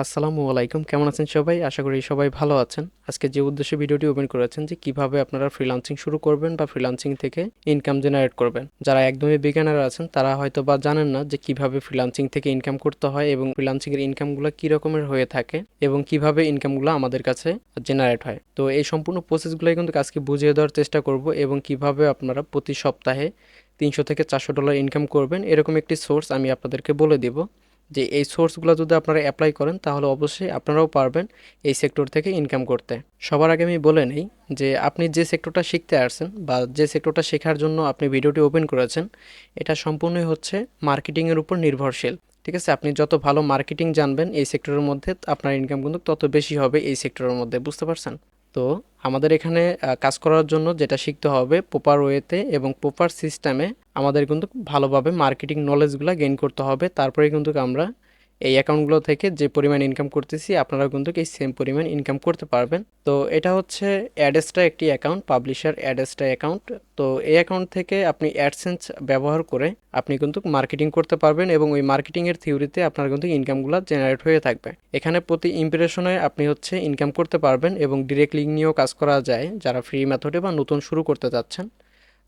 আসসালামু আলাইকুম। কেমন আছেন সবাই? আশা করি সবাই ভালো আছেন। আজকে যে উদ্দেশ্যে ভিডিওটি ওপেন করেছেন যে কিভাবে আপনারা ফ্রিল্যান্সিং শুরু করবেন বা ফ্রিল্যান্সিং থেকে ইনকাম জেনারেট করবেন। যারা একদমই বিগিনার আছেন তারা হয়তোবা জানেন না যে কিভাবে ফ্রিল্যান্সিং থেকে ইনকাম করতে হয় এবং ফ্রিল্যান্সিং এর ইনকামগুলো কি রকমের হয়ে থাকে এবং কিভাবে ইনকামগুলো আমাদের কাছে জেনারেট হয়। তো এই সম্পূর্ণ প্রসেসগুলোই কিন্তু আজকে বুঝিয়ে দেওয়ার চেষ্টা করব এবং কিভাবে আপনারা প্রতি সপ্তাহে $300 থেকে $400 ইনকাম করবেন এরকম একটি সোর্স আমি আপনাদেরকে বলে দিব। যে এই সোর্সগুলো যদি আপনারা অ্যাপ্লাই করেন তাহলে অবশ্যই আপনারাও পারবেন এই সেক্টর থেকে ইনকাম করতে। সবার আগে আমি বলে নেই যে আপনি যে সেক্টরটা শিখতে আসছেন বা যে সেক্টরটা শেখার জন্য আপনি ভিডিওটি ওপেন করেছেন এটা সম্পূর্ণই হচ্ছে মার্কেটিংয়ের উপর নির্ভরশীল। ঠিক আছে, আপনি যত ভালো মার্কেটিং জানবেন এই সেক্টরের মধ্যে আপনার ইনকাম কিন্তু তত বেশি হবে এই সেক্টরের মধ্যে, বুঝতে পারছেন? তো আমাদের এখানে কাজ করার জন্য যেটা শিখতে হবে প্রপার ওয়েতে এবং প্রপার সিস্টেমে আমাদের কিন্তু ভালোভাবে মার্কেটিং নলেজগুলো গেইন করতে হবে। তারপরে কিন্তু আমরা এই অ্যাকাউন্টগুলো থেকে যে পরিমাণ ইনকাম করতেছি আপনারাও কিন্তু এই সেম পরিমাণ ইনকাম করতে পারবেন। তো এটা হচ্ছে অ্যাডেস্টা একটি অ্যাকাউন্ট, পাবলিশার অ্যাডেস্টা অ্যাকাউন্ট। তো এই অ্যাকাউন্ট থেকে আপনি অ্যাডসেন্স ব্যবহার করে আপনি কিন্তু মার্কেটিং করতে পারবেন এবং ওই মার্কেটিংয়ের থিওরিতে আপনার কিন্তু ইনকামগুলো জেনারেট হয়ে থাকবে। এখানে প্রতি ইমপ্রেশনে আপনি হচ্ছে ইনকাম করতে পারবেন এবং ডিরেক্ট লিঙ্ক নিয়েও কাজ করা যায়। যারা ফ্রি মেথডে বা নতুন শুরু করতে যাচ্ছেন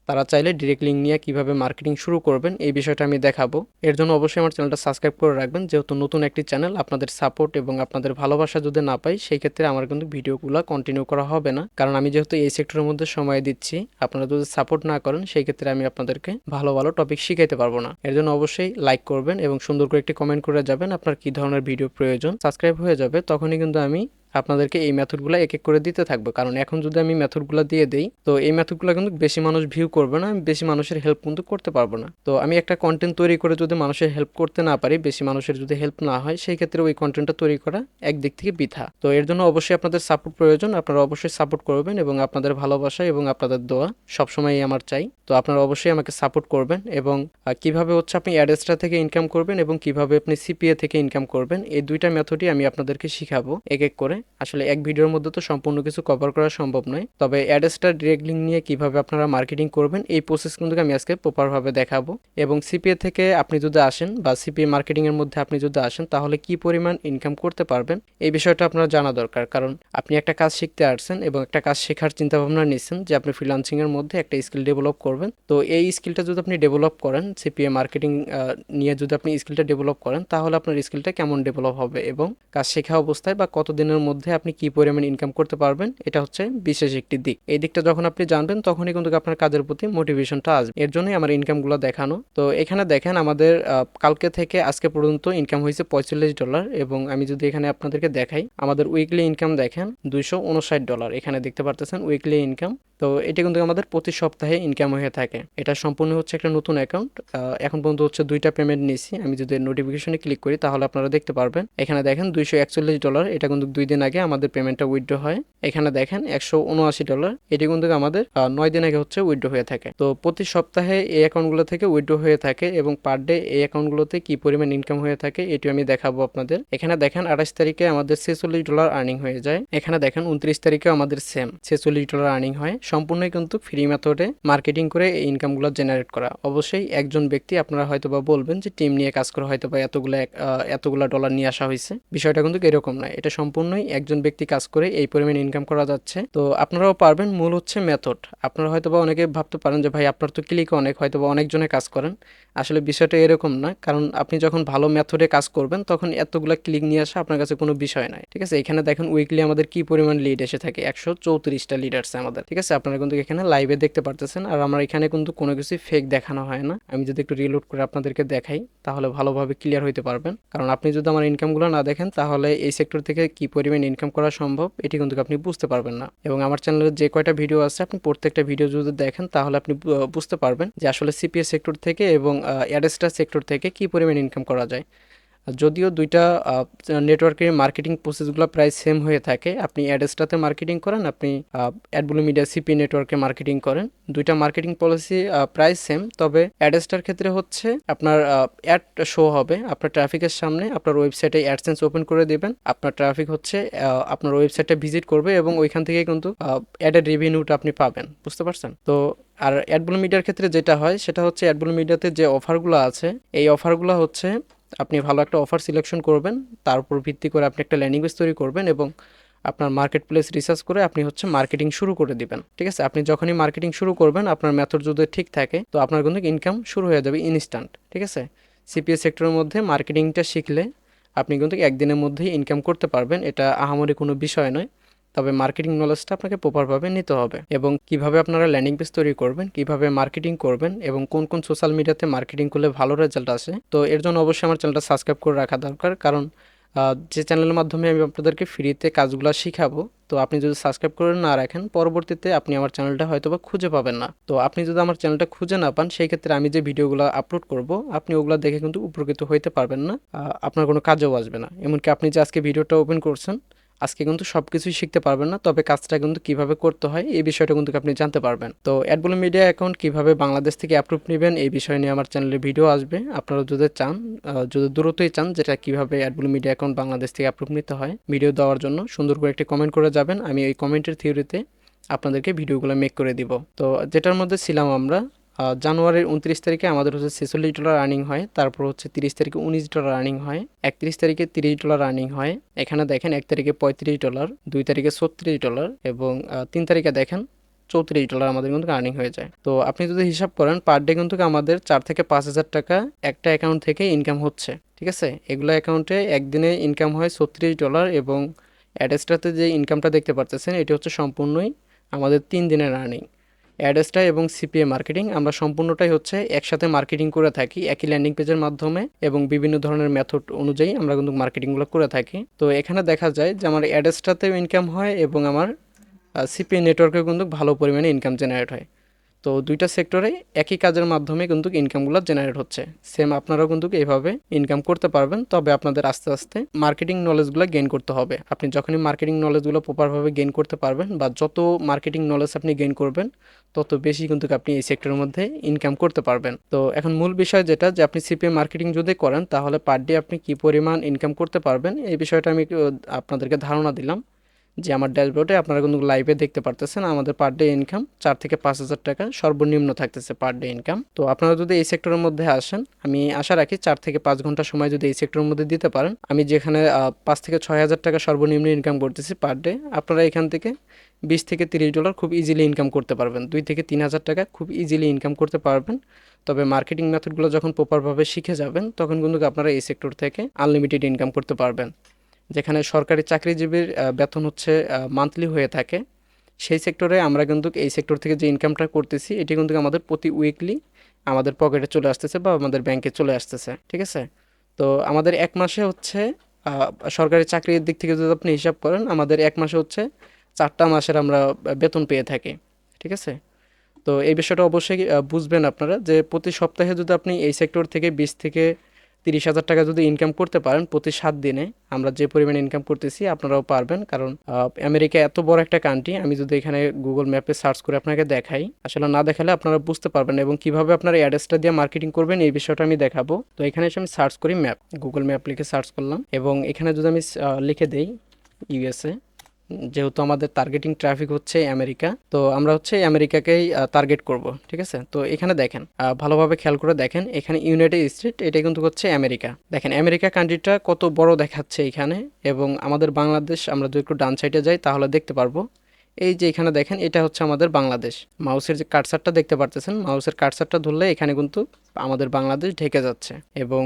তারা চাইলে ডিরেক্ট লিঙ্ক নিয়ে কীভাবে মার্কেটিং শুরু করবেন এই বিষয়টা আমি দেখাবো। এর জন্য অবশ্যই আমার চ্যানেলটা সাবস্ক্রাইব করে রাখবেন, যেহেতু নতুন একটি চ্যানেল। আপনাদের সাপোর্ট এবং আপনাদের ভালোবাসা যদি না পাই সেই ক্ষেত্রে আমার কিন্তু ভিডিওগুলো কন্টিনিউ করা হবে না, কারণ আমি যেহেতু এই সেক্টরের মধ্যে সময় দিচ্ছি। আপনারা যদি সাপোর্ট না করেন সেই ক্ষেত্রে আমি আপনাদেরকে ভালো ভালো টপিক শিখাইতে পারবো না। এর জন্য অবশ্যই লাইক করবেন এবং সুন্দর করে একটি কমেন্ট করে যাবেন আপনার কী ধরনের ভিডিও প্রয়োজন। সাবস্ক্রাইব হয়ে যাবে তখনই কিন্তু আমি আপনাদেরকে এই মেথডগুলো এক এক করে দিতে থাকবো, কারণ এখন যদি আমি মেথডগুলো দিয়ে দিই তো এই মেথডগুলো কিন্তু বেশি মানুষ ভিউ করবে না, আমি বেশি মানুষের হেল্প কিন্তু করতে পারবো না। তো আমি একটা কন্টেন্ট তৈরি করে যদি মানুষের হেল্প করতে না পারি, বেশি মানুষের যদি হেল্প না হয়, সেই ক্ষেত্রে ওই কন্টেন্টটা তৈরি করা একদিক থেকে বৃথা। তো এর জন্য অবশ্যই আপনাদের সাপোর্ট প্রয়োজন, আপনারা অবশ্যই সাপোর্ট করবেন এবং আপনাদের ভালোবাসা এবং আপনাদের দোয়া সবসময়ই আমার চাই। তো আপনারা অবশ্যই আমাকে সাপোর্ট করবেন এবং কিভাবে হচ্ছে আপনি অ্যাডেস্টা থেকে ইনকাম করবেন এবং কিভাবে আপনি সিপিএ থেকে ইনকাম করবেন এই দুইটা মেথডই আমি আপনাদেরকে শিখাবো এক এক করে। আসলে এক ভিডিওর মধ্যে তো সম্পূর্ণ কিছু কভার করা সম্ভব নয়, তবে অ্যাডেস্টা ডিরেক্ট লিঙ্ক নিয়ে কিভাবে আপনারা মার্কেটিং করবেন এই প্রসেস কিন্তু আমি আজকে প্রপারভাবে দেখাবো। এবং সিপিএ থেকে আপনি যদি আসেন বা সিপিএ মার্কেটিংয়ের মধ্যে আপনি যদি আসেন তাহলে কি পরিমাণ ইনকাম করতে পারবেন এই বিষয়টা আপনার জানা দরকার, কারণ আপনি একটা কাজ শিখতে আসছেন এবং একটা কাজ শেখার চিন্তা ভাবনা নিচ্ছেন যে আপনি ফ্রিল্যান্সিংয়ের মধ্যে একটা স্কিল ডেভেলপ করবেন। তো এই স্কিলটা যদি আপনি ডেভেলপ করেন, সিপিএ মার্কেটিং নিয়ে যদি আপনি স্কিলটা ডেভেলপ করেন তাহলে আপনার স্কিলটা কেমন ডেভেলপ হবে এবং কাজ শেখা অবস্থায় বা কত দিনের মধ্যে আপনি কি পরিমাণ ইনকাম করতে পারবেন এটা হচ্ছে বিশেষ একটি দিক। এই দিকটা যখন আপনি জানবেন তখনই কিন্তু আপনার কাজের প্রতি মোটিভেশনটা আসবে। এর জন্যই আমার ইনকামগুলো দেখানো। তো এখানে দেখেন আমাদের কালকে থেকে আজকে পর্যন্ত ইনকাম হয়েছে $45 এবং আমি যদি এখানে আপনাদেরকে দেখাই আমাদের উইকলি ইনকাম দেখেন $259 এখানে দেখতে পারতেছেন উইকলি ইনকাম। তো এটা কিন্তু আমাদের প্রতি সপ্তাহে ইনকাম হয়ে থাকে। এটা সম্পূর্ণ হচ্ছে একটা নতুন অ্যাকাউন্ট। এখন পর্যন্ত হচ্ছে 2টা পেমেন্ট নিয়েছি। আমি যদি নোটিফিকেশনে ক্লিক করি তাহলে আপনারা দেখতে পারবেন এখানে দেখেন $241। এটা কিন্তু 2 দিন আগে আমাদের পেমেন্টটা উইথড্র হয়। এখানে দেখেন $179। এটি কিন্তু আমাদের 9 দিন আগে হচ্ছে উইথড্র হয়ে থাকে। তো প্রতি সপ্তাহে এই অ্যাকাউন্টগুলো থেকে উইথড্র হয়ে থাকে এবং পার ডে এই অ্যাকাউন্টগুলোতে কি পরিমাণ ইনকাম হয়ে থাকে এটিও আমি দেখাবো আপনাদের। এখানে দেখেন 28 তারিখে আমাদের $46 আর্নিং হয়ে যায়। এখানে দেখেন 29 তারিখে আমাদের সেম $46 আর্নিং হয়। সম্পূর্ণই কিন্তু ফ্রি মেথডে মার্কেটিং করে এই ইনকামগুলো জেনারেট করা। অবশ্যই একজন ব্যক্তি, আপনারা হয়তোবা বলবেন যে টিম নিয়ে কাজ করে হয়তোবা এতগুলা ডলার নিয়ে আসা হয়েছে, বিষয়টা কিন্তু এরকম নয়। এটা সম্পূর্ণই একজন ব্যক্তি কাজ করে এই পরিমাণ ইনকাম করা যাচ্ছে। তো আপনারাও পারবেন, মূল হচ্ছে মেথড। আপনারা হয়তোবা অনেকে ভাবতে পারেন যে ভাই আপনার তো ক্লিক অনেক, হয়তোবা অনেকজনে কাজ করেন। আসলে বিষয়টা এরকম না, কারণ আপনি যখন ভালো মেথডে কাজ করবেন তখন এতগুলা ক্লিক নিয়ে আসা আপনার কাছে কোনো বিষয় নয়। ঠিক আছে, এখানে দেখেন উইকলি আমাদের কি পরিমাণ লিড এসে থাকে, 134টা লিড আসছে আমাদের। ঠিক আছে, আপনারা কিন্তু এখানে লাইভে দেখতে পারতেছেন। আর আমার এখানে কিন্তু কোনো কিছু ফেক দেখানো হয় না। আমি যদি একটু রিলোড করে আপনাদেরকে দেখাই তাহলে ভালোভাবে ক্লিয়ার হইতে পারবেন, কারণ আপনি যদি আমার ইনকামগুলো না দেখেন তাহলে এই সেক্টর থেকে কি পরিমাণ ইনকাম করা সম্ভব এটি কিন্তু আপনি বুঝতে পারবেন না। এবং আমার চ্যানেলে যে কয়টা ভিডিও আছে আপনি প্রত্যেকটা ভিডিও যদি দেখেন তাহলে আপনি বুঝতে পারবেন যে আসলে সিপিএস সেক্টর থেকে এবং অ্যাডেস্টার সেক্টর থেকে কি পরিমাণ ইনকাম করা যায়। যদিও দুইটা নেটওয়ার্কের মার্কেটিং প্রসেসগুলো প্রায় সেম হয়ে থাকে। আপনি অ্যাডেস্টাতে মার্কেটিং করেন, আপনি অ্যাডব্লু মিডিয়া সিপি নেটওয়ার্কে মার্কেটিং করেন, দুইটা মার্কেটিং পলিসি প্রায় সেম। তবে অ্যাডেস্টার ক্ষেত্রে হচ্ছে আপনার অ্যাড শো হবে আপনার ট্রাফিকের সামনে, আপনার ওয়েবসাইটে অ্যাডসেন্স ওপেন করে দেবেন, আপনার ট্রাফিক হচ্ছে আপনার ওয়েবসাইটে ভিজিট করবে এবং ওইখান থেকে কিন্তু অ্যাডের রেভিনিউটা আপনি পাবেন, বুঝতে পারছেন? তো আর অ্যাডব্লু মিডিয়ার ক্ষেত্রে যেটা হয় সেটা হচ্ছে অ্যাডব্লু মিডিয়াতে যে অফারগুলো আছে এই অফারগুলো হচ্ছে আপনি ভালো একটা অফার সিলেকশন করবেন, তার উপর ভিত্তি করে আপনি একটা ল্যান্ডিং পেজ তৈরি করবেন এবং আপনার মার্কেট প্লেস রিসার্চ করে আপনি হচ্ছে মার্কেটিং শুরু করে দিবেন। ঠিক আছে, আপনি যখনই মার্কেটিং শুরু করবেন আপনার মেথড যদি ঠিক থাকে তো আপনার কিন্তু ইনকাম শুরু হয়ে যাবে ইনস্ট্যান্ট। ঠিক আছে, সিপিএস সেক্টরের মধ্যে মার্কেটিংটা শিখলে আপনি কিন্তু একদিনের মধ্যেই ইনকাম করতে পারবেন, এটা আহামরি কোনো বিষয় নয়। তবে মার্কেটিং নলেজটা আপনাকে প্রপারভাবে নিতে হবে এবং কিভাবে আপনারা ল্যান্ডিং পেজ তৈরি করবেন, কিভাবে মার্কেটিং করবেন এবং কোন কোন সোশ্যাল মিডিয়াতে মার্কেটিং করলে ভালো রেজাল্ট আসে। তো এর জন্য অবশ্যই আমার চ্যানেলটা সাবস্ক্রাইব করে রাখা দরকার, কারণ যে চ্যানেলের মাধ্যমে আমি আপনাদেরকে ফ্রিতে কাজগুলো শিখাবো, তো আপনি যদি সাবস্ক্রাইব করে না রাখেন পরবর্তীতে আপনি আমার চ্যানেলটা হয়তো বা খুঁজে পাবেন না। তো আপনি যদি আমার চ্যানেলটা খুঁজে না পান সেই ক্ষেত্রে আমি যে ভিডিওগুলো আপলোড করব আপনি ওগুলো দেখে কিন্তু উপকৃত হইতে পারবেন না, আপনার কোনো কাজেও আসবে না। এমনকি আপনি যে আজকে ভিডিওটা ওপেন করছেন আজকে কিন্তু সব কিছুই শিখতে পারবেন না, তবে কাজটা কিন্তু কিভাবে করতে হয় এই বিষয়টা কিন্তু আপনি জানতে পারবেন। তো অ্যাডবুল মিডিয়া অ্যাকাউন্ট কিভাবে বাংলাদেশ থেকে অ্যাপ্রুভ নেবেন এই বিষয় নিয়ে আমার চ্যানেলে ভিডিও আসবে। আপনারা যদি চান, যদি দ্রুতই চান যেটা কিভাবে অ্যাডবুল মিডিয়া অ্যাকাউন্ট বাংলাদেশ থেকে অ্যাপ্রুভ নিতে হয় ভিডিও দেওয়ার জন্য সুন্দর করে একটি কমেন্ট করে যাবেন, আমি ওই কমেন্টের থিওরিতে আপনাদেরকে ভিডিওগুলো মেক করে দিব। তো যেটার মধ্যে ছিলাম আমরা, জানুয়ারির 29 তারিখে আমাদের হচ্ছে $46 আর্নিং হয়, তারপর হচ্ছে 30 তারিখে $19 আর্নিং হয়, 31 তারিখে $30 আর্নিং হয়, এখানে দেখেন 1 তারিখে $35, 2 তারিখে $36 এবং 3 তারিখে দেখেন $34 আমাদের কিন্তু আর্নিং হয়ে যায়। তো আপনি যদি হিসাব করেন পার ডে কিন্তু আমাদের 4 থেকে 5 হাজার টাকা একটা অ্যাকাউন্ট থেকে ইনকাম হচ্ছে। ঠিক আছে, এগুলো অ্যাকাউন্টে একদিনে ইনকাম হয় $36 এবং অ্যাডেস্টাতে যে ইনকামটা দেখতে পারতেছেন এটি হচ্ছে সম্পূর্ণই আমাদের 3 দিনের আর্নিং। অ্যাডেস্টা এবং সিপিএ মার্কেটিং আমরা সম্পূর্ণটাই হচ্ছে একসাথে মার্কেটিং করে থাকি একই ল্যান্ডিং পেজের মাধ্যমে এবং বিভিন্ন ধরনের মেথড অনুযায়ী আমরা কিন্তু মার্কেটিংগুলো করে থাকি। তো এখানে দেখা যায় যে আমার অ্যাডেস্টাতেও ইনকাম হয় এবং আমার সিপিএ নেটওয়ার্কেও কিন্তু ভালো পরিমাণে ইনকাম জেনারেট হয়। তো দুইটা সেক্টরে একই কাজের মাধ্যমে কিন্তু ইনকামগুলো জেনারেট হচ্ছে। সেম আপনারাও কিন্তু এইভাবে ইনকাম করতে পারবেন, তবে আপনাদের আস্তে আস্তে মার্কেটিং নলেজগুলো গেইন করতে হবে। আপনি যখনই মার্কেটিং নলেজগুলো প্রপারভাবে গেইন করতে পারবেন বা যত মার্কেটিং নলেজ আপনি গেইন করবেন তত বেশি কিন্তু আপনি এই সেক্টরের মধ্যে ইনকাম করতে পারবেন। তো এখন মূল বিষয় যেটা যে আপনি সিপিএ মার্কেটিং যদি করেন তাহলে পার ডে আপনি কী পরিমাণ ইনকাম করতে পারবেন এই বিষয়টা আমি আপনাদেরকে ধারণা দিলাম যে আমার ড্যাশবোর্ডে আপনারা কিন্তু লাইভে দেখতে পারতেছেন আমাদের পার ডে ইনকাম 4 থেকে 5 হাজার টাকা সর্বনিম্ন থাকতেছে পার ডে ইনকাম। তো আপনারা যদি এই সেক্টরের মধ্যে আসেন আমি আশা রাখি 4 থেকে 5 ঘন্টা সময় যদি এই সেক্টরের মধ্যে দিতে পারেন, আমি যেখানে 5 থেকে 6 হাজার টাকা সর্বনিম্ন ইনকাম করতেছি পার ডে, আপনারা এখান থেকে $20 থেকে $30 খুব ইজিলি ইনকাম করতে পারবেন। 2 থেকে 3 হাজার টাকা খুব ইজিলি ইনকাম করতে পারবেন। তবে মার্কেটিং মেথডগুলো যখন প্রপারভাবে শিখে যাবেন তখন কিন্তু আপনারা এই সেক্টর থেকে আনলিমিটেড ইনকাম করতে পারবেন। যেখানে সরকারি চাকরিজীবীর বেতন হচ্ছে মান্থলি হয়ে থাকে, সেই সেক্টরে আমরা কিন্তু এই সেক্টর থেকে যে ইনকামটা করতেছি এটি কিন্তু আমাদের প্রতি উইকলি আমাদের পকেটে চলে আসতেছে বা আমাদের ব্যাংকে চলে আসতেছে। ঠিক আছে, তো আমাদের এক মাসে হচ্ছে সরকারি চাকরির দিক থেকে যদি আপনি হিসাব করেন আমাদের এক মাসে হচ্ছে 4টা মাসের আমরা বেতন পেয়ে থাকি। ঠিক আছে, তো এই বিষয়টা অবশ্যই বুঝবেন আপনারা যে প্রতি সপ্তাহে যদি আপনি এই সেক্টর থেকে 20 থেকে 30 হাজার টাকা যদি ইনকাম করতে পারেন প্রতি 7 দিনে, আমরা যে পরিমাণ ইনকাম করতেছি আপনারাও পারবেন। কারণ আমেরিকা এত বড় একটা কান্ট্রি, আমি যদি এখানে গুগল ম্যাপে সার্চ করে আপনাকে দেখাই আসলে না দেখালে আপনারা বুঝতে পারবেন এবং কিভাবে আপনারা অ্যাড্রেসটা দিয়ে মার্কেটিং করবেন এই বিষয়টা আমি দেখাবো। তো এখানে এসে আমি সার্চ করি ম্যাপ, গুগল ম্যাপ লিখে সার্চ করলাম এবং এখানে যদি আমি লিখে দেই ইউএসএ, যেহেতু আমাদের টার্গেটিং ট্রাফিক হচ্ছে আমেরিকা, তো আমরা হচ্ছে আমেরিকাকেই টার্গেট করব। ঠিক আছে, তো এখানে দেখেন ভালোভাবে খেয়াল করে দেখেন এখানে ইউনাইটেড স্টেট, এটা কিন্তু হচ্ছে আমেরিকা। দেখেন আমেরিকা কান্ট্রিটা কত বড় দেখাচ্ছে এখানে, এবং আমাদের বাংলাদেশ আমরা যদি একটু ডান সাইডে যাই তাহলে দেখতে পারবো এই যে এখানে দেখেন এটা হচ্ছে আমাদের বাংলাদেশ। মাউসের যে কার্সারটা দেখতে পারতেছেন, মাউসের কার্সারটা ধরলে এখানে কিন্তু আমাদের বাংলাদেশ ঢেকে যাচ্ছে। এবং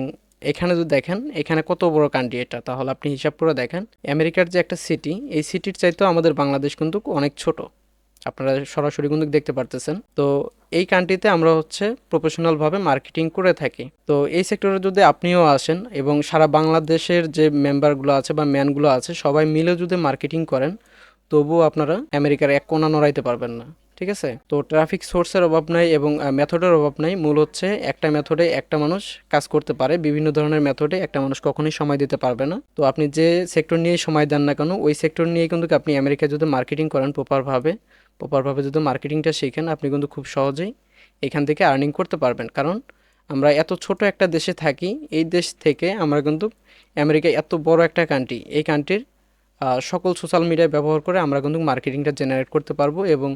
এখানে যদি দেখেন এখানে কত বড় কান্ট্রি এটা, তাহলে আপনি হিসাব করে দেখেন আমেরিকার যে একটা সিটি, এই সিটির চাইতেও আমাদের বাংলাদেশ কিন্তু অনেক ছোট, আপনারা সরাসরি কিন্তু দেখতে পারতেছেন। তো এই কান্ট্রিতে আমরা হচ্ছে প্রফেশনালভাবে মার্কেটিং করে থাকি। তো এই সেক্টরে যদি আপনিও আসেন এবং সারা বাংলাদেশের যে মেম্বারগুলো আছে বা ম্যানগুলো আছে সবাই মিলে যদি মার্কেটিং করেন তবুও আপনারা আমেরিকার এক কোণা নড়াইতে পারবেন না। ঠিক আছে, তো ট্রাফিক সোর্সের অভাব নাই এবং মেথডের অভাব নাই। মূল হচ্ছে একটা মেথডে একটা মানুষ কাজ করতে পারে, বিভিন্ন ধরনের মেথডে একটা মানুষ কখনোই সময় দিতে পারবে না। তো আপনি যে সেক্টর নিয়েই সময় দেন না কেন ওই সেক্টর নিয়ে কিন্তু আপনি আমেরিকায় যদি মার্কেটিং করেন প্রপারভাবে যদি মার্কেটিংটা শিখেন আপনি কিন্তু খুব সহজেই এখান থেকে আর্নিং করতে পারবেন। কারণ আমরা এত ছোট একটা দেশে থাকি, এই দেশ থেকে আমরা কিন্তু আমেরিকা এত বড় একটা কান্ট্রি, এই কান্ট্রির সকল সোশ্যাল মিডিয়া ব্যবহার করে আমরা কিন্তু মার্কেটিংটা জেনারেট করতে পারবো এবং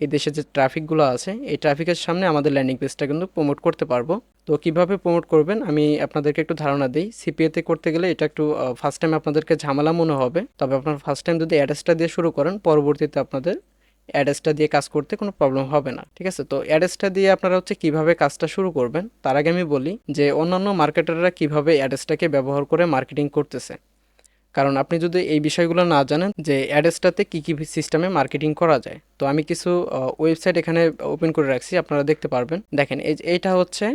এই দেশে যে ট্রাফিকগুলো আছে এই ট্রাফিকের সামনে আমাদের ল্যান্ডিং পেজটা কিন্তু প্রমোট করতে পারবো। তো কিভাবে প্রমোট করবেন আমি আপনাদেরকে একটু ধারণা দিই। সিপিএতে করতে গেলে এটা একটু ফার্স্ট টাইম আপনাদেরকে ঝামেলা মনে হবে, তবে আপনার ফার্স্ট টাইম যদি অ্যাড্রেসটা দিয়ে শুরু করেন পরবর্তীতে আপনাদের অ্যাড্রেসটা দিয়ে কাজ করতে কোনো প্রবলেম হবে না, ঠিক আছে। তো অ্যাড্রেসটা দিয়ে আপনারা হচ্ছে কিভাবে কাজটা শুরু করবেন তার আগে আমি বলি যে অন্যান্য মার্কেটাররা কিভাবে অ্যাড্রেসটাকে ব্যবহার করে মার্কেটিং করতেছে। কারণ আপনি যদি এই বিষয়গুলো না জানেন যে অ্যাড্রেসটাতে কী কী সিস্টেমে মার্কেটিং করা যায়, তো আমি কিছু ওয়েবসাইট এখানে ওপেন করে রাখছি, আপনারা দেখতে পারবেন। দেখেন এইটা হচ্ছে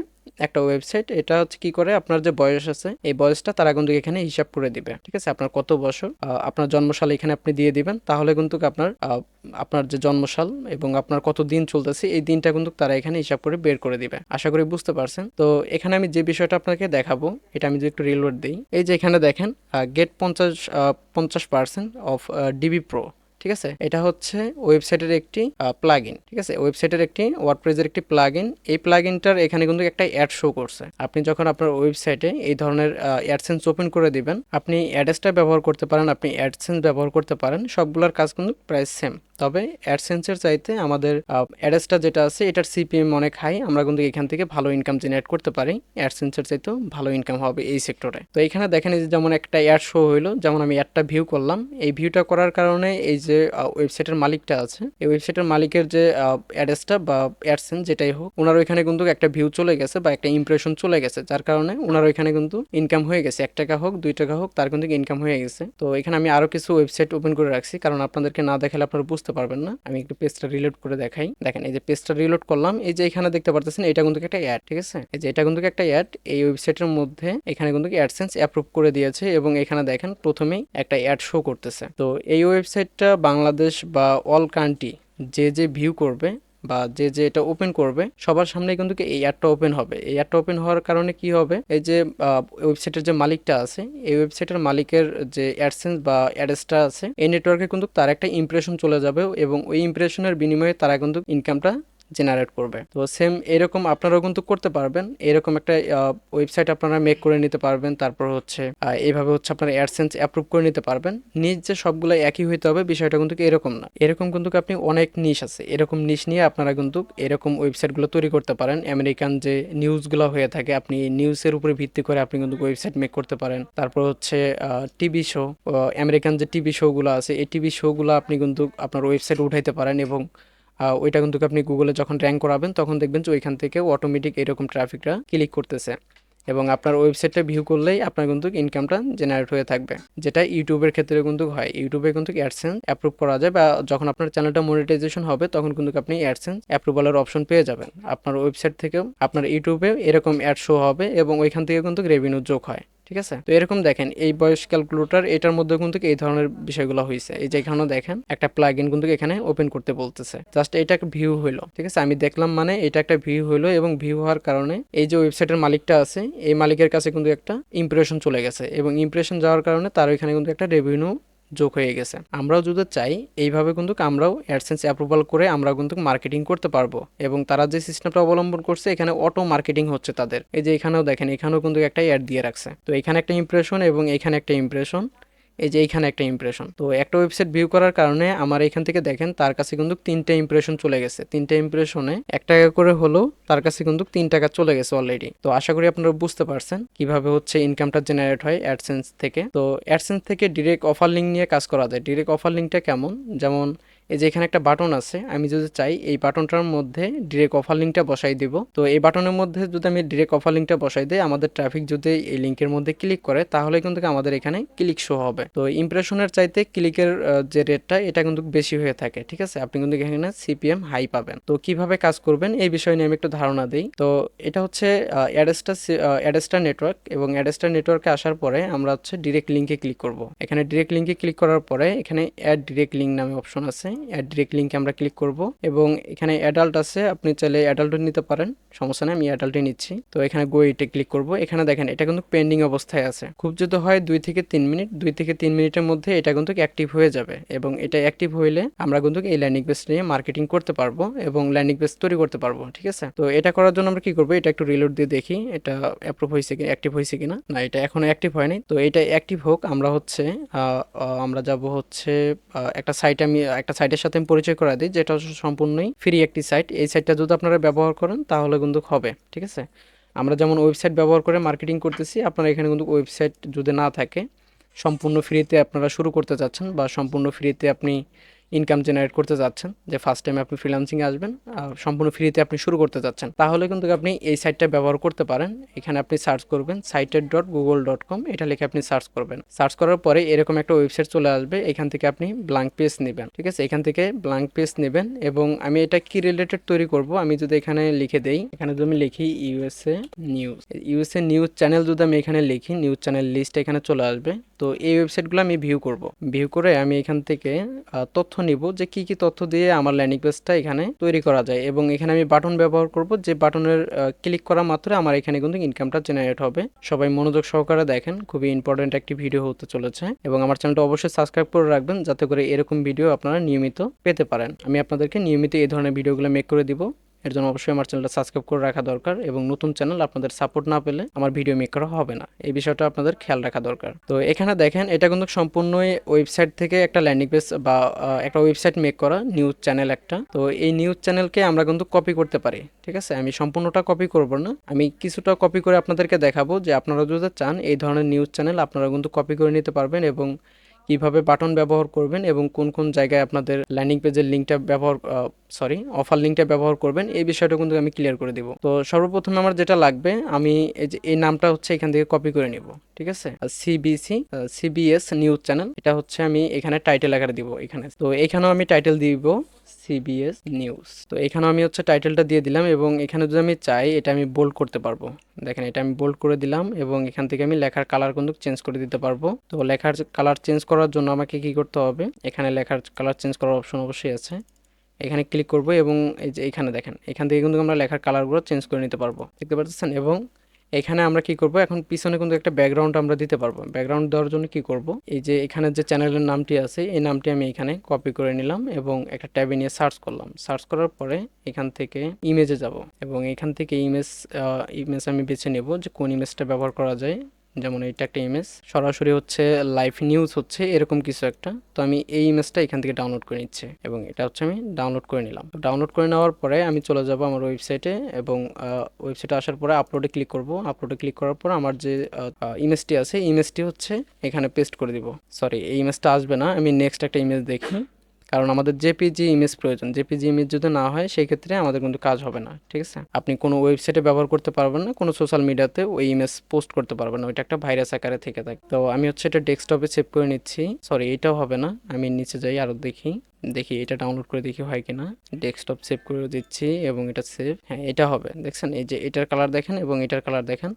একটা ওয়েবসাইট। এটা হচ্ছে কি করে, আপনার যে বয়স আছে এই বয়সটা তারা কিন্তু এখানে হিসাব করে দিবে, ঠিক আছে। আপনার কত বছর, আপনার জন্মসাল এখানে আপনি দিয়ে দিবেন, তাহলে কিন্তু আপনার যে জন্মসাল এবং আপনার কত দিন চলতেছে এই দিনটা কিন্তু তারা এখানে হিসাব করে বের করে দিবে। আশা করি বুঝতে পারছেন। তো এখানে আমি যে বিষয়টা আপনাকে দেখাবো এটা আমি যদি একটু রিলোড দিই, এই যে এখানে দেখেন গেট 50% অফ ডিবি প্রো, ঠিক আছে। এটা হচ্ছে ওয়েবসাইটের একটি প্লাগইন, ঠিক আছে। ওয়েবসাইটের একটি ওয়ার্ডপ্রেসের একটি প্লাগইন। এই প্লাগইনটার এখানে কিন্তু একটা অ্যাড শো করছে। আপনি যখন আপনার ওয়েবসাইটে এই ধরনের অ্যাডসেন্স ওপেন করে দিবেন, আপনি অ্যাডসটা ব্যবহার করতে পারেন, আপনি অ্যাডসেন্স ব্যবহার করতে পারেন, সবগুলোর কাজ কিন্তু প্রায় সেম। তবে অ্যাডসেন্সের চাইতে আমাদের অ্যাডসটা যেটা আছে এটার সিপিএম অনেক হাই, আমরা কিন্তু এখান থেকে ভালো ইনকাম জেনারেট করতে পারি। অ্যাডসেন্সের চাইতেও ভালো ইনকাম হবে এই সেক্টরে। তো এখানে দেখেন এই যে যেমন একটা অ্যাড শো হইলো, যেমন আমি অ্যাডটা ভিউ করলাম, এই ভিউটা করার কারণে এই যে ওয়েবসাইটের মালিকটা আছে, এই ওয়েবসাইটের মালিকের যে অ্যাডসটা বা অ্যাডসেন্স যেটাই হোক, ওনার ওইখানে কিন্তু একটা ভিউ চলে গেছে বা একটা ইমপ্রেশন চলে গেছে, যার কারণে ওনার ওইখানে কিন্তু ইনকাম হয়ে গেছে। 1 টাকা হোক 2 টাকা হোক তার কিন্তু ইনকাম হয়ে গেছে। তো এখানে আমি আরো কিছু ওয়েবসাইট ওপেন করে রাখছি, কারণ আপনাদেরকে না দেখালে আপনারা বুঝতে পারবেন না। আমি একটু পেজটা রিলোড করে দেখাই। দেখেন এই যে পেজটা রিলোড করলাম, এই যে এখানে দেখতে পারতেছেন এটা কিন্তু একটা অ্যাড, ঠিক আছে। এই যে এটা কিন্তু একটা অ্যাড, এই ওয়েবসাইটের মধ্যে এখানে কিন্তু অ্যাডসেন্স অ্যাপ্রুভ করে দিয়েছে এবং এখানে দেখেন প্রথমেই একটা অ্যাড শো করতেছে। তো এই ওয়েবসাইটটা বাংলাদেশ বা অল কান্ট্রি যে ভিউ করবে বা যে এটা ওপেন করবে সবার সামনে কিন্তু এই অ্যাডটা ওপেন হবে। এই অ্যাডটা ওপেন হওয়ার কারণে কি হবে, এই যে ওয়েবসাইটের যে মালিকটা আছে এই ওয়েবসাইটের মালিকের যে অ্যাডসেন্স বা অ্যাডসটা আছে এই নেটওয়ার্কে কিন্তু তার একটা ইমপ্রেশন চলে যাবে এবং ওই ইমপ্রেশনের বিনিময়ে তারা কিন্তু ইনকামটা জেনারেট করবে। তো সেম এরকম আপনারাও কিন্তু করতে পারবেন, এরকম একটা ওয়েবসাইট আপনারা মেক করে নিতে পারবেন। তারপর হচ্ছে এইভাবে হচ্ছে আপনারা অ্যাডসেন্স অ্যাপ্রুভ করে নিতে পারবেন। নিজ যে সবগুলো একই হইতে হবে বিষয়টা কিন্তু এরকম না, এরকম কিন্তু আপনি অনেক নিশ আছে, এরকম নিশ নিয়ে আপনারা কিন্তু এরকম ওয়েবসাইটগুলো তৈরি করতে পারেন। আমেরিকান যে নিউজগুলো হয়ে থাকে আপনি নিউজের উপরে ভিত্তি করে আপনি কিন্তু ওয়েবসাইট মেক করতে পারেন। তারপর হচ্ছে টিভি শো, আমেরিকান যে টিভি শোগুলো আছে এই টিভি শোগুলো আপনি কিন্তু আপনার ওয়েবসাইট উঠাইতে পারেন এবং ওইটা কিন্তু আপনি গুগলে যখন র্যাঙ্ক করাবেন তখন দেখবেন যে ওইখান থেকে অটোমেটিক এরকম ট্রাফিকটা ক্লিক করতেছে এবং আপনার ওয়েবসাইটটা ভিউ করলেই আপনার কিন্তু ইনকামটা জেনারেট হয়ে থাকবে, যেটা ইউটিউবের ক্ষেত্রে কিন্তু হয়। ইউটিউবে কিন্তু অ্যাডসেন্স অ্যাপ্রুভ করা যায় বা যখন আপনার চ্যানেলটা মনিটাইজেশন হবে তখন কিন্তু আপনি অ্যাডসেন্স অ্যাপ্রুভালের অপশন পেয়ে যাবেন। আপনার ওয়েবসাইট থেকেও আপনার ইউটিউবে এরকম অ্যাড শো হবে এবং ওইখান থেকে কিন্তু রেভিনিউ যোগ হয়, ঠিক আছে। তো এরকম দেখেন এই বয়স ক্যালকুলেটর এটার মধ্যে কিন্তু এই ধরনের বিষয়গুলো হয়েছে। এই যে এখানেও দেখেন একটা প্লাগইন কিন্তু এখানে ওপেন করতে বলতেছে, জাস্ট এটা একটা ভিউ হইলো, ঠিক আছে। আমি দেখলাম মানে এটা একটা ভিউ হইলো এবং ভিউ হওয়ার কারণে এই যে ওয়েবসাইটের মালিকটা আছে এই মালিকের কাছে কিন্তু একটা ইমপ্রেশন চলে গেছে এবং ইমপ্রেশন যাওয়ার কারণে তার ওইখানে কিন্তু একটা রেভিনিউ যোগ হয়ে গেছে। আমরাও যদি চাই এইভাবে কিন্তু আমরাও অ্যাডসেন্স অ্যাপ্রুভাল করে আমরা কিন্তু মার্কেটিং করতে পারবো এবং তারা যে সিস্টেমটা অবলম্বন করছে এখানে অটো মার্কেটিং হচ্ছে তাদের। এই যে এখানেও দেখেন এখানেও কিন্তু একটা অ্যাড দিয়ে রাখছে, তো এখানে একটা ইমপ্রেশন এবং এখানে একটা ইমপ্রেশন, এই যে এইখানে একটা ইমপ্রেশন। তো একটা ওয়েবসাইট ভিউ করার কারণে আমার এখান থেকে দেখেন তার কাছে কিন্তু 3টা ইমপ্রেশন চলে গেছে, 3টা ইমপ্রেশনে 1 টাকা করে হলো তার কাছে কিন্তু 3 টাকা চলে গেছে অলরেডি। তো আশা করি আপনারা বুঝতে পারছেন কিভাবে হচ্ছে ইনকামটা জেনারেট হয় অ্যাডসেন্স থেকে। তো অ্যাডসেন্স থেকে ডিরেক্ট অফার লিঙ্ক নিয়ে কাজ করা যায়। ডিরেক্ট অফার লিঙ্কটা কেমন, যেমন এই যে এখানে একটা বাটন আছে, আমি যদি চাই এই বাটনটার মধ্যে ডিরেক্ট অফার লিঙ্কটা বসাই দিব। তো এই বাটনের মধ্যে যদি আমি ডিরেক্ট অফার লিঙ্কটা বসাই দিই আমাদের ট্রাফিক যদি এই লিঙ্কের মধ্যে ক্লিক করে তাহলে কিন্তু আমাদের এখানে ক্লিক শো হবে। তো ইমপ্রেশনের চাইতে ক্লিকের যে রেটটা এটা কিন্তু বেশি হয়ে থাকে, ঠিক আছে। আপনি কিন্তু এখানে সিপিএম হাই পাবেন। তো কিভাবে কাজ করবেন এই বিষয় নিয়ে আমি একটু ধারণা দিই। তো এটা হচ্ছে অ্যাডস্টার নেটওয়ার্ক এবং অ্যাডস্টার নেটওয়ার্কে আসার পরে আমরা হচ্ছে ডিরেক্ট লিঙ্কে ক্লিক করব। এখানে ডিরেক্ট লিঙ্কে ক্লিক করার পরে এখানে অ্যাড ডিরেক্ট লিঙ্ক নামে অপশন আছে, অ্যাড ডিরেক্ট লিঙ্কে আমরা ক্লিক করব এবং এখানে অ্যাডাল্ট আছে, আপনি চাইলে অ্যাডাল্টও নিতে পারেন, সমস্যা নেই, আমি অ্যাডাল্টই নিচ্ছি। তো এখানে গো ইটে ক্লিক করব। এখানে দেখেন এটা কিন্তু পেন্ডিং অবস্থায় আছে, খুব যদি হয় 2 থেকে 3 মিনিটের মধ্যে এটা কিন্তু অ্যাক্টিভ হয়ে যাবে এবং এটা অ্যাক্টিভ হইলে আমরা কিন্তু এই ল্যান্ডিং পেজ নিয়ে মার্কেটিং করতে পারবো এবং ল্যান্ডিং পেজ তৈরি করতে পারবো। ঠিক আছে, তো এটা করার জন্য আমরা কি করবো, এটা একটু রিলোড দিয়ে দেখি এটা অ্যাপ্রুভ হয়েছে কি, অ্যাক্টিভ হয়েছে কিনা। না, এটা এখনো অ্যাক্টিভ হয়নি। তো এটা অ্যাক্টিভ হোক, আমরা হচ্ছে আমরা যাব হচ্ছে একটা সাইট, আমি একটা সাইটের সাথে আমি পরিচয় করা দিই, যেটা হচ্ছে সম্পূর্ণই ফ্রি একটি সাইট। এই সাইটটা যদি আপনারা ব্যবহার করেন তাহলে কিন্তু হবে। ঠিক আছে, আমরা যেমন ওয়েবসাইট ব্যবহার করে মার্কেটিং করতেছি, আপনারা এখানে কিন্তু ওয়েবসাইট যদি না থাকে, সম্পূর্ণ ফ্রিতে আপনারা শুরু করতে চাচ্ছেন বা সম্পূর্ণ ফ্রিতে আপনি ইনকাম জেনারেট করতে যাচ্ছেন, যে ফার্স্ট টাইম আপনি ফ্রিল্যান্সিংয়ে আসবেন, সম্পূর্ণ ফ্রিতে আপনি শুরু করতে যাচ্ছেন, তাহলে কিন্তু আপনি এই সাইটটা ব্যবহার করতে পারেন। এখানে আপনি সার্চ করবেন cited.google.com, এটা লিখে আপনি সার্চ করবেন। সার্চ করার পরে এরকম একটা ওয়েবসাইট চলে আসবে, এখান থেকে আপনি ব্ল্যাঙ্ক পেজ নেবেন। ঠিক আছে, এখান থেকে ব্ল্যাঙ্ক পেজ নেবেন এবং আমি এটা কি রিলেটেড তৈরি করব, আমি যদি এখানে লিখে দেই, এখানে যদি আমি লিখি ইউএসএ নিউজ চ্যানেল, যদি আমি এখানে লিখি নিউজ চ্যানেল লিস্ট এখানে চলে আসবে। তো এই ওয়েবসাইটগুলো আমি ভিউ করব, ভিউ করে আমি এখান থেকে তথ্য নিব যে কি কি তথ্য দিয়ে আমার ল্যান্ডিং পেজটা এখানে তৈরি করা যায় এবং এখানে আমি বাটন ব্যবহার করব, যে বাটনের ক্লিক করা মাত্র আমার এখানে কিন্তু ইনকামটা জেনারেট হবে। সবাই মনোযোগ সহকারে দেখেন, খুবই ইম্পর্টেন্ট একটি ভিডিও হতে চলেছে এবং আমার চ্যানেলটা অবশ্যই সাবস্ক্রাইব করে রাখবেন, যাতে করে এরকম ভিডিও আপনারা নিয়মিত পেতে পারেন। আমি আপনাদেরকে নিয়মিত এই ধরনের ভিডিওগুলো মেক করে দিব, এর জন্য অবশ্যই আমার চ্যানেলটা সাবস্ক্রাইব করে রাখা দরকার এবং নতুন চ্যানেল আপনাদের সাপোর্ট না পেলে আমার ভিডিও মেক করা হবে না, এই বিষয়টা আপনাদের খেয়াল রাখা দরকার। তো এখানে দেখেন এটা কিন্তু সম্পূর্ণই ওয়েবসাইট থেকে একটা ল্যান্ডিং পেজ বা একটা ওয়েবসাইট মেক করা নিউজ চ্যানেল একটা। তো এই নিউজ চ্যানেলকে আমরা কিন্তু কপি করতে পারি। ঠিক আছে, আমি সম্পূর্ণটা কপি করব না, আমি কিছুটা কপি করে আপনাদেরকে দেখাবো, যে আপনারা যদি চান এই ধরনের নিউজ চ্যানেল আপনারা কিন্তু কপি করে নিতে পারবেন এবং কিভাবে বাটন ব্যবহার করবেন এবং কোন কোন জায়গায় আপনাদের ল্যান্ডিং পেজের লিঙ্কটা অফার লিঙ্কটা ব্যবহার করবেন, এই বিষয়টা কিন্তু আমি ক্লিয়ার করে দিব। তো সর্বপ্রথমে আমার যেটা লাগবে, আমি এই যে এই নামটা হচ্ছে এখান থেকে কপি করে নিব। ঠিক আছে, সিবিএস নিউজ চ্যানেল, এটা হচ্ছে আমি এখানে টাইটেল আকারে দিব এখানে। তো এখানেও আমি টাইটেল দিব সিবিএস নিউজ। তো এখানেও আমি হচ্ছে টাইটেলটা দিয়ে দিলাম এবং এখানে যদি আমি চাই এটা আমি বোল্ড করতে পারবো। দেখেন এটা আমি বোল্ড করে দিলাম এবং এখান থেকে আমি লেখার কালার কিন্তু চেঞ্জ করে দিতে পারবো। তো লেখার কালার চেঞ্জ করার জন্য আমাকে কি করতে হবে, এখানে লেখার কালার চেঞ্জ করার অপশন অবশ্যই আছে, এখানে ক্লিক করব এবং এই যে এখানে দেখেন এখান থেকে কিন্তু আমরা লেখার কালারগুলো চেঞ্জ করে নিতে পারবো, দেখতে পাচ্ছেন। এবং এখানে আমরা কি করব, এখন পিছনে কিন্তু একটা ব্যাকগ্রাউন্ড আমরা দিতে পারবো। ব্যাকগ্রাউন্ড দেওয়ার জন্য কি করব, এই যে এখানে যে চ্যানেলের নামটি আছে এই নামটি আমি এখানে কপি করে নিলাম এবং একটা ট্যাবে নিয়ে সার্চ করলাম। সার্চ করার পরে এখান থেকে ইমেজে যাব এবং এখান থেকে ইমেজ আমি বেছে নেব যে কোন ইমেজটা ব্যবহার করা যায়। যেমন এটা একটা ইমেজ, সরাসরি হচ্ছে লাইভ নিউজ হচ্ছে এরকম কিছু একটা। তো আমি এই ইমেজটা এখান থেকে ডাউনলোড করে নিচ্ছি এবং এটা হচ্ছে আমি ডাউনলোড করে নিলাম। ডাউনলোড করে নেওয়ার পরে আমি চলে যাব আমার ওয়েবসাইটে এবং ওয়েবসাইটে আসার পরে আপলোডে ক্লিক করব। আপলোডে ক্লিক করার পর আমার যে ইমেজটি আছে ইমেজটি হচ্ছে এখানে পেস্ট করে দিব। সরি, এই ইমেজটা আসবে না, আমি নেক্সট একটা ইমেজ দেখি, কারণ আমাদের জেপিজি ইমেজ প্রয়োজন। জেপিজি ইমেজ যদি না হয় সেই ক্ষেত্রে আমাদের কিন্তু কাজ হবে না। ঠিক আছে, আপনি কোনো ওয়েবসাইটে ব্যবহার করতে পারবেন না, কোনো সোশ্যাল মিডিয়াতে ওই ইমেজ পোস্ট করতে পারবেন না, ওইটা একটা ভাইরাস আকারে থেকে থাকে। তো আমি হচ্ছে এটা ডেস্কটপে সেভ করে নিচ্ছি। সরি, এটাও হবে না, আমি নিচে যাই আরও দেখি এটা ডাউনলোড করে দেখি হয় কিনা। ডেস্কটপ সেভ করে দিচ্ছি এবং এটা সেভ, হ্যাঁ এটা হবে। দেখছেন এই যে এটার কালার দেখেন এবং এটার কালার দেখেন,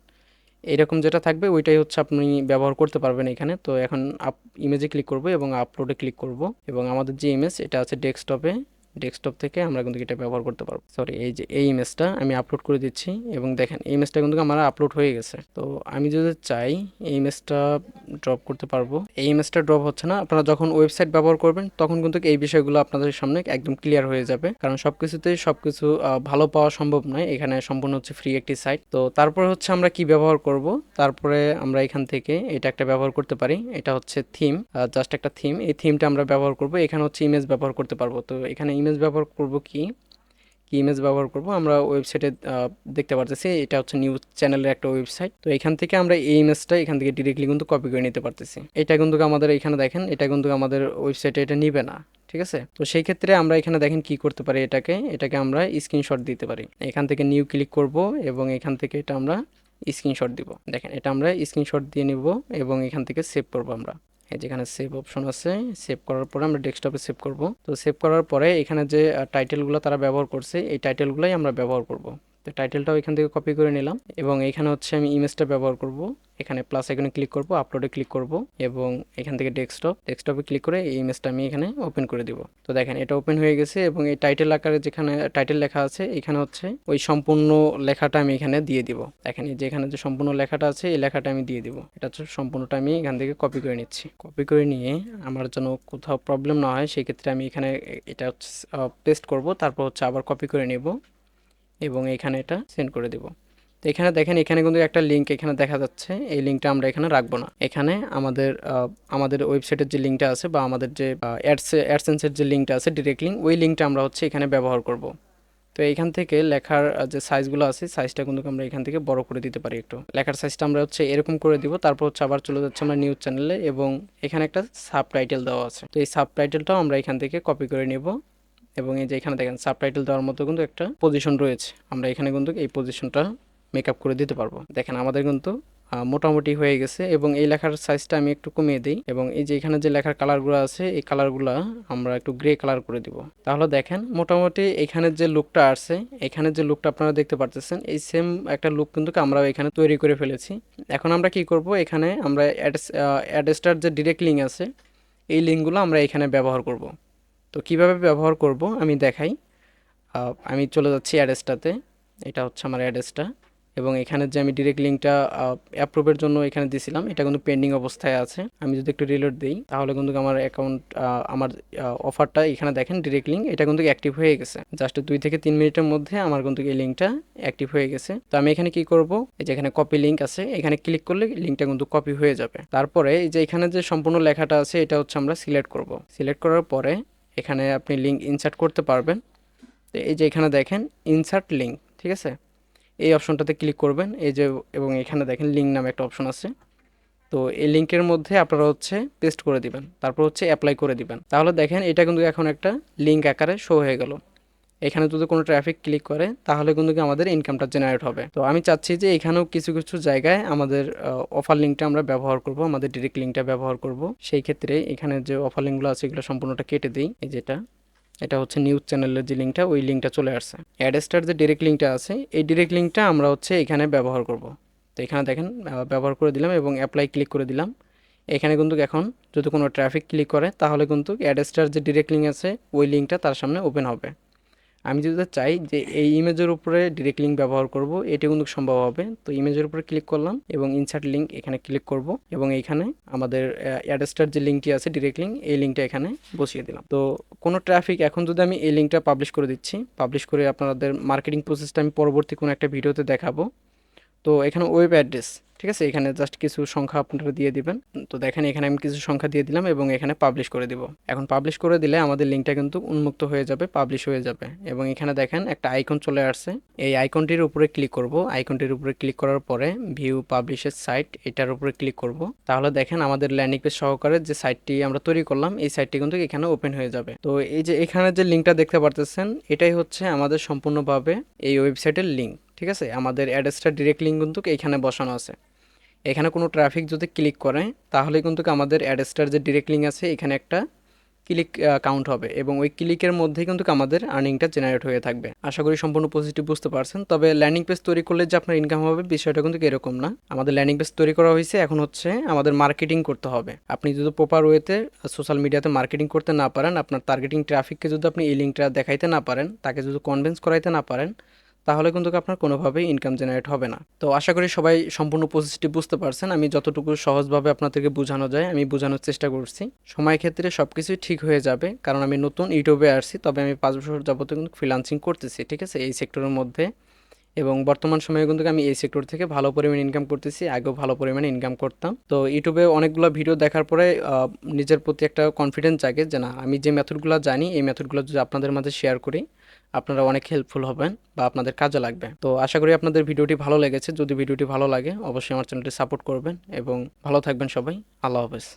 এরকম যেটা থাকবে ওইটাই হচ্ছে আপনি ব্যবহার করতে পারবেন এখানে। তো এখন ইমেজে ক্লিক করব এবং আপলোডে ক্লিক করব এবং আমাদের যে ইমেজ এটা আছে ডেস্কটপ থেকে আমরা কিন্তু এটা ব্যবহার করতে পারবো। সরি, এই যে এই ইমেজটা আমি আপলোড করে দিচ্ছি এবং দেখেন এই ইমেজটা কিন্তু আমার আপলোড হয়ে গেছে। তো আমি যদি চাই এই ইমেজটা ড্রপ করতে পারবো। এই ইমেজটা ড্রপ হচ্ছে না, আপনারা যখন ওয়েবসাইট ব্যবহার করবেন তখন কিন্তু এই বিষয়গুলো আপনাদের সামনে একদম ক্লিয়ার হয়ে যাবে, কারণ সবকিছুতেই সবকিছু ভালো পাওয়া সম্ভব নয়। এখানে সম্পূর্ণ হচ্ছে ফ্রি একটি সাইট। তো তারপরে হচ্ছে আমরা কি ব্যবহার করব, তারপরে আমরা এখান থেকে এটা একটা ব্যবহার করতে পারি, এটা হচ্ছে থিম, জাস্ট একটা থিম। এই থিমটা আমরা ব্যবহার করব, এখানে হচ্ছে ইমেজ ব্যবহার করতে পারবো। তো এখানে ইমেজ ব্যবহার করব কি ইমেজ ব্যবহার করব, আমরা ওয়েবসাইটে দেখতে পারতেছি এটা হচ্ছে নিউজ চ্যানেলের একটা ওয়েবসাইট। তো এখান থেকে আমরা এই ইমেজটা এখান থেকে ডিরেক্টলি কিন্তু কপি করে নিতে পারতেছি। এটা কিন্তু আমাদের এখানে দেখেন, এটা কিন্তু আমাদের ওয়েবসাইটে এটা নিবে না। ঠিক আছে, তো সেই ক্ষেত্রে আমরা এখানে দেখেন কি করতে পারি, এটাকে আমরা স্ক্রিনশট দিতে পারি। এখান থেকে নিউ ক্লিক করব এবং এখান থেকে এটা আমরা স্ক্রিনশট দিব। দেখেন এটা আমরা স্ক্রিনশট দিয়ে নিব এবং এখান থেকে সেভ করব আমরা। যেখানে সেভ অপশন আছে, সেভ করার পরে আমরা ডেস্কটপে সেভ করব। তো সেভ করার পরে এখানে যে টাইটেলগুলো তারা ব্যবহার করছে এই টাইটেলগুলোই আমরা ব্যবহার করব। তো টাইটেলটাও এখান থেকে কপি করে নিলাম এবং এখানে হচ্ছে আমি ইমেজটা ব্যবহার করব। এখানে প্লাস আইকনে ক্লিক করব, আপলোডে ক্লিক করব এবং এখান থেকে ডেস্কটপে ক্লিক করে এই ইমেজটা আমি এখানে ওপেন করে দিব। তো দেখেন এটা ওপেন হয়ে গেছে এবং এই টাইটেল আকারে যেখানে টাইটেল লেখা আছে এখানে হচ্ছে ওই সম্পূর্ণ লেখাটা আমি এখানে দিয়ে দিব। দেখেন এই যে এখানে যে সম্পূর্ণ লেখাটা আছে এই লেখাটা আমি দিয়ে দিব। এটা হচ্ছে সম্পূর্ণটা আমি এখান থেকে কপি করে নিচ্ছি। কপি করে নিয়ে আমার যেন কোথাও প্রবলেম না হয় সেই ক্ষেত্রে আমি এখানে এটা হচ্ছে পেস্ট করব, তারপর হচ্ছে আবার কপি করে নেব এবং এখানে এটা সেন্ড করে দেব। তো এখানে দেখেন এখানে কিন্তু একটা লিঙ্ক এখানে দেখা যাচ্ছে, এই লিঙ্কটা আমরা এখানে রাখবো না। এখানে আমাদের ওয়েবসাইটের যে লিঙ্কটা আছে বা আমাদের যে অ্যাডসেন্সের যে লিঙ্কটা আছে ডিরেক্ট লিঙ্ক, ওই লিঙ্কটা আমরা হচ্ছে এখানে ব্যবহার করব। তো এখান থেকে লেখার যে সাইজগুলো আছে সাইজটা কিন্তু আমরা এখান থেকে বড় করে দিতে পারি। একটু লেখার সাইজটা আমরা হচ্ছে এরকম করে দিব। তারপর হচ্ছে আবার চলে যাচ্ছে আমরা নিউজ চ্যানেলে এবং এখানে একটা সাবটাইটেল দেওয়া আছে। তো এই সাবটাইটেলটাও আমরা এখান থেকে কপি করে নেব এবং এই যে এখানে দেখেন সাবটাইটেল দেওয়ার মতো কিন্তু একটা পজিশন রয়েছে, আমরা এখানে কিন্তু এই পজিশনটা মেকআপ করে দিতে পারবো। দেখেন আমাদের কিন্তু মোটামুটি হয়ে গেছে এবং এই লেখার সাইজটা আমি একটু কমিয়ে দিই এবং এই যে এখানে যে লেখার কালারগুলো আছে এই কালারগুলো আমরা একটু গ্রে কালার করে দিব। তাহলে দেখেন মোটামুটি এখানে যে লুকটা আসছে, এখানে যে লুকটা আপনারা দেখতে পারতেছেন এই সেম একটা লুক কিন্তু আমরা এখানে তৈরি করে ফেলেছি। এখন আমরা কি করব, এখানে আমরা অ্যাডস্টার যে ডিরেক্ট লিঙ্ক আছে এই লিঙ্কগুলো আমরা এখানে ব্যবহার করব। তো কিভাবে ব্যবহার করব আমি দেখাই। আমি চলে যাচ্ছি অ্যাড্রেসটাতে, এটা হচ্ছে আমার অ্যাড্রেসটা এবং এখানে যে আমি ডিরেক্ট লিঙ্কটা অ্যাপ্রুভের জন্য এখানে দিয়েছিলাম এটা কিন্তু পেন্ডিং অবস্থায় আছে। আমি যদি একটু রিলোড দিই তাহলে কিন্তু আমার অ্যাকাউন্ট আমার অফারটা এখানে দেখেন ডিরেক্ট লিঙ্ক এটা কিন্তু অ্যাক্টিভ হয়ে গেছে। জাস্ট 2 থেকে 3 মিনিটের মধ্যে আমার কিন্তু এই লিঙ্কটা অ্যাক্টিভ হয়ে গেছে। তো আমি এখানে কি করব, এই যে এখানে কপি লিঙ্ক আছে এখানে ক্লিক করলে লিঙ্কটা কিন্তু কপি হয়ে যাবে। তারপরে এই যে এখানে যে সম্পূর্ণ লেখাটা আছে এটা হচ্ছে আমরা সিলেক্ট করব। সিলেক্ট করার পরে এখানে আপনি লিঙ্ক ইনসার্ট করতে পারবেন। তো এই যে এখানে দেখেন ইনসার্ট লিঙ্ক, ঠিক আছে, এই অপশনটাতে ক্লিক করবেন এই যে এবং এখানে দেখেন লিঙ্ক নামে একটা অপশন আছে। তো এই লিঙ্কের মধ্যে আপনারা হচ্ছে পেস্ট করে দিবেন, তারপর হচ্ছে অ্যাপ্লাই করে দিবেন। তাহলে দেখেন এটা কিন্তু এখন একটা লিঙ্ক আকারে শো হয়ে গেল। এখানে যদি কোনো ট্রাফিক ক্লিক করে তাহলে কিন্তু আমাদের ইনকামটা জেনারেট হবে। তো আমি চাচ্ছি যে এখানেও কিছু কিছু জায়গায় আমাদের অফার লিঙ্কটা আমরা ব্যবহার করব, আমাদের ডিরেক্ট লিঙ্কটা ব্যবহার করব। সেই ক্ষেত্রে এখানে যে অফার লিঙ্কগুলো আছে এগুলো সম্পূর্ণটা কেটে দিই। এই যেটা এটা হচ্ছে নিউজ চ্যানেলের যে লিঙ্কটা ওই লিঙ্কটা চলে আসছে। অ্যাডস্টার যে ডিরেক্ট লিঙ্কটা আছে এই ডিরেক্ট লিঙ্কটা আমরা হচ্ছে এখানে ব্যবহার করব। তো এখানে দেখেন ব্যবহার করে দিলাম এবং অ্যাপ্লাই ক্লিক করে দিলাম। এখানে কিন্তু এখন যদি কোনো ট্রাফিক ক্লিক করে তাহলে কিন্তু অ্যাডস্টার যে ডিরেক্ট লিঙ্ক আছে ওই লিঙ্কটা তার সামনে ওপেন হবে। আমি যদি চাই যে এই ইমেজের উপরে ডিরেক্ট লিঙ্ক ব্যবহার করব এটি কিন্তু সম্ভব হবে। তো ইমেজের উপরে ক্লিক করলাম এবং ইনসার্ট লিঙ্ক এখানে ক্লিক করব এবং এইখানে আমাদের অ্যাডস্টার যে লিঙ্কটি আছে ডিরেক্ট লিঙ্ক এই লিঙ্কটা এখানে বসিয়ে দিলাম। তো কোনো ট্রাফিক এখন যদি আমি এই লিঙ্কটা পাবলিশ করে দিচ্ছি, পাবলিশ করে আপনাদের মার্কেটিং প্রসেসটা আমি পরবর্তী কোনো একটা ভিডিওতে দেখাবো। তো এখানে ওয়েব অ্যাড্রেস, ঠিক আছে, এখানে জাস্ট কিছু সংখ্যা আপনারা দিয়ে দিবেন। তো দেখেন এখানে আমি কিছু সংখ্যা দিয়ে দিলাম এবং এখানে পাবলিশ করে দিব। এখন পাবলিশ করে দিলে আমাদের লিঙ্কটা কিন্তু উন্মুক্ত হয়ে যাবে, পাবলিশ হয়ে যাবে এবং এখানে দেখেন একটা আইকন চলে আসছে। এই আইকনটির উপরে ক্লিক করব। আইকনটির উপরে ক্লিক করার পরে ভিউ পাবলিশের সাইট এটার উপরে ক্লিক করব। তাহলে দেখেন আমাদের ল্যান্ডিং পেজ সহকারে যে সাইটটি আমরা তৈরি করলাম এই সাইটটি কিন্তু এখানে ওপেন হয়ে যাবে। তো এই যে এখানে যে লিঙ্কটা দেখতে পারতেছেন এটাই হচ্ছে আমাদের সম্পূর্ণভাবে এই ওয়েবসাইটের লিঙ্ক, ঠিক আছে। আমাদের অ্যাড্রেসটা ডিরেক্ট লিঙ্ক কিন্তু এখানে বসানো আছে। এখানে কোনো ট্রাফিক যদি ক্লিক করে তাহলে কিন্তু আমাদের অ্যাড্রেসটার যে ডিরেক্ট লিঙ্ক আছে এখানে একটা ক্লিক কাউন্ট হবে এবং ওই ক্লিকের মধ্যেই কিন্তু আমাদের আর্নিংটা জেনারেট হয়ে থাকবে। আশা করি সম্পূর্ণ পজিটিভ বুঝতে পারছেন। তবে ল্যান্ডিং পেজ তৈরি করলে যে আপনার ইনকাম হবে বিষয়টা কিন্তু এরকম না। আমাদের ল্যান্ডিং পেজ তৈরি করা হয়েছে, এখন হচ্ছে আমাদের মার্কেটিং করতে হবে। আপনি যদি প্রপার ওয়েতে সোশ্যাল মিডিয়াতে মার্কেটিং করতে না পারেন, আপনার টার্গেটিং ট্রাফিককে যদি আপনি এই লিঙ্কটা দেখাইতে না পারেন, তাকে যদি কনভিন্স করাইতে না পারেন তাহলে কিন্তু আপনার কোনোভাবেই ইনকাম জেনারেট হবে না। তো আশা করি সবাই সম্পূর্ণ পজিটিভ বুঝতে পারছেন। আমি যতটুকু সহজভাবে আপনাদেরকে বোঝানো যায় আমি বোঝানোর চেষ্টা করছি। সময় ক্ষেত্রে সব কিছুই ঠিক হয়ে যাবে, কারণ আমি নতুন ইউটিউবে আসছি। তবে আমি 5 বছর যাবত কিন্তু ফ্রিল্যান্সিং করতেছি, ঠিক আছে, এই সেক্টরের মধ্যে এবং বর্তমান সময়ে কিন্তু আমি এই সেক্টর থেকে ভালো পরিমাণে ইনকাম করতেছি, আগেও ভালো পরিমাণে ইনকাম করতাম। তো ইউটিউবে অনেকগুলো ভিডিও দেখার পরে নিজের প্রতি একটা কনফিডেন্স জাগে যে না, আমি যে মেথডগুলো জানি এই মেথডগুলো যদি আপনাদের মাঝে শেয়ার করি আপনারা অনেক হেল্পফুল হবেন বা আপনাদের কাজে লাগবে। তো আশা করি আপনাদের ভিডিওটি ভালো লেগেছে। যদি ভিডিওটি ভালো লাগে অবশ্যই আমার চ্যানেলটি সাপোর্ট করবেন এবং ভালো থাকবেন সবাই। আল্লাহ হাফেজ।